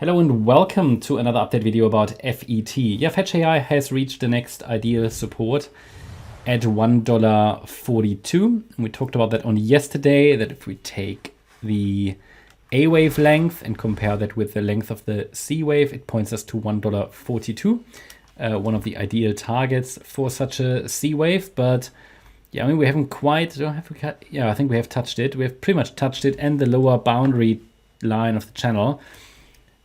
Hello and welcome to another update video about FET. Yeah, FETCH.AI has reached the next ideal support at $1.42. We talked about that on yesterday, that if we take the A wave length and compare that with the length of the C wave, it points us to $1.42, one of the ideal targets for such a C wave. But yeah, I mean, we haven't quite, yeah, I think we have touched it. We have pretty much touched it and the lower boundary line of the channel.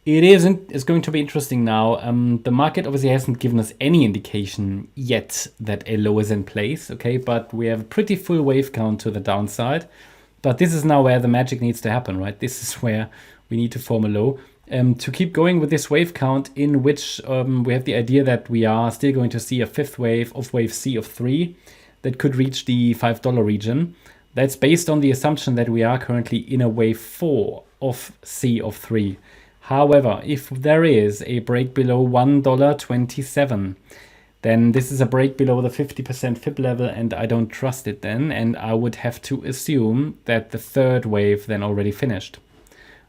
It's going to be interesting now. The market obviously hasn't given us any indication yet that a low is in place, okay? But we have a pretty full wave count to the downside. But this is now where the magic needs to happen, right? This is where we need to form a low. To keep going with this wave count, in which we have the idea that we are still going to see a fifth wave of wave C of 3 that could reach the $5 region. That's based on the assumption that we are currently in a wave 4 of C of 3. However, if there is a break below $1.27, then this is a break below the 50% fib level, and I don't trust it then, and I would have to assume that the third wave then already finished.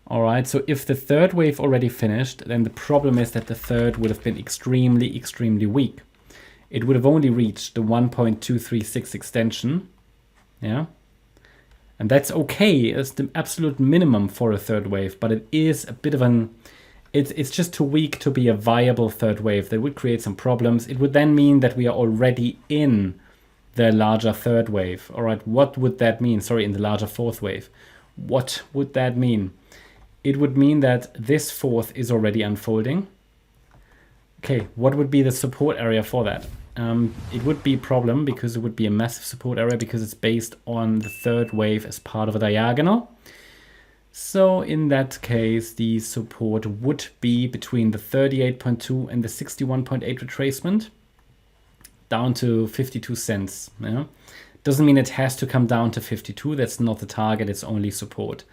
All right, so if the third wave already finished, then the problem is that the third would have been extremely, extremely weak. It would have only reached the 1.236 extension, yeah? And that's okay, it's the absolute minimum for a third wave, but it is a bit of it's just too weak to be a viable third wave. That would create some problems. It would then mean that we are already in the larger third wave. All right, what would that mean? Sorry, in the larger fourth wave. What would that mean? It would mean that this fourth is already unfolding. Okay, what would be the support area for that? It would be a problem because it would be a massive support area because it's based on the third wave as part of a diagonal. So in that case, the support would be between the 38.2 and the 61.8 retracement down to 52 cents. Yeah? Doesn't mean it has to come down to 52. That's not the target. It's only support.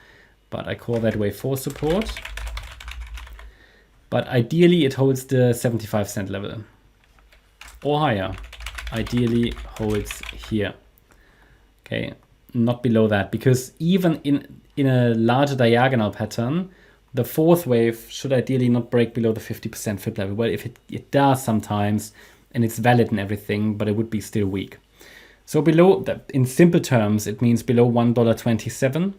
But I call that wave 4 support. But ideally, it holds the 75 cent level. Or higher, ideally holds here. Okay, not below that, because even in a larger diagonal pattern, the fourth wave should ideally not break below the 50% fib level. Well, if it does sometimes, and it's valid and everything, but it would be still weak. So below, in simple terms, it means below $1.27,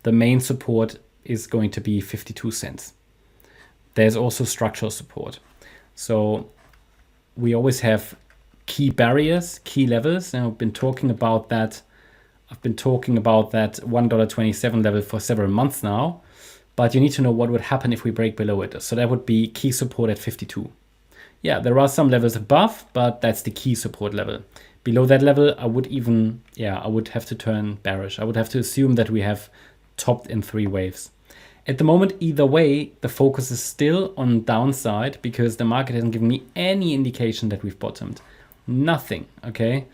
the main support is going to be 52 cents. There's also structural support. So we always have key barriers, key levels, and I've been talking about that. I've been talking about that $1.27 level for several months now, but you need to know what would happen if we break below it. So that would be key support at 52. Yeah, there are some levels above, but that's the key support level. Below that level, I would have to turn bearish. I would have to assume that we have topped in 3 waves. At the moment, either way, the focus is still on downside because the market hasn't given me any indication that we've bottomed. Nothing, okay?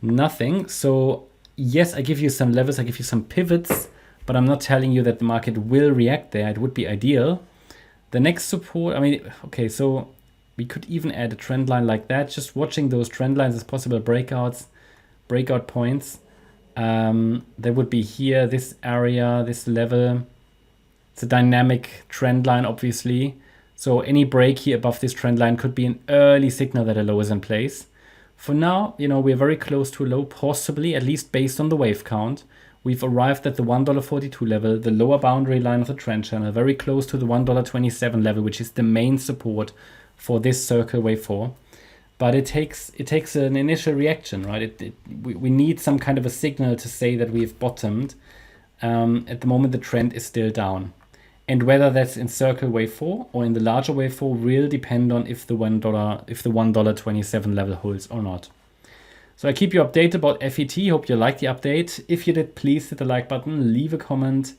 Nothing. So yes, I give you some levels, I give you some pivots, but I'm not telling you that the market will react there. It would be ideal. The next support, I mean, okay, so we could even add a trend line like that. Just watching those trend lines as possible breakout points. There would be here, this area, this level. It's a dynamic trend line, obviously. So any break here above this trend line could be an early signal that a low is in place. For now, you know, we're very close to a low, possibly, at least based on the wave count. We've arrived at the $1.42 level, the lower boundary line of the trend channel, very close to the $1.27 level, which is the main support for this circle wave 4. But it takes an initial reaction, right? We need some kind of a signal to say that we've bottomed. At the moment, the trend is still down. And whether that's in circle wave 4 or in the larger wave 4 will depend on if the $1.27 level holds or not. So I keep you updated about FET. Hope you liked the update. If you did, please hit the like button, leave a comment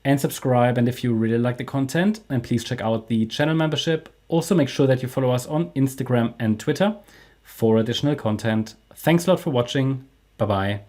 and subscribe. And if you really like the content, then please check out the channel membership. Also make sure that you follow us on Instagram and Twitter for additional content. Thanks a lot for watching. Bye-bye.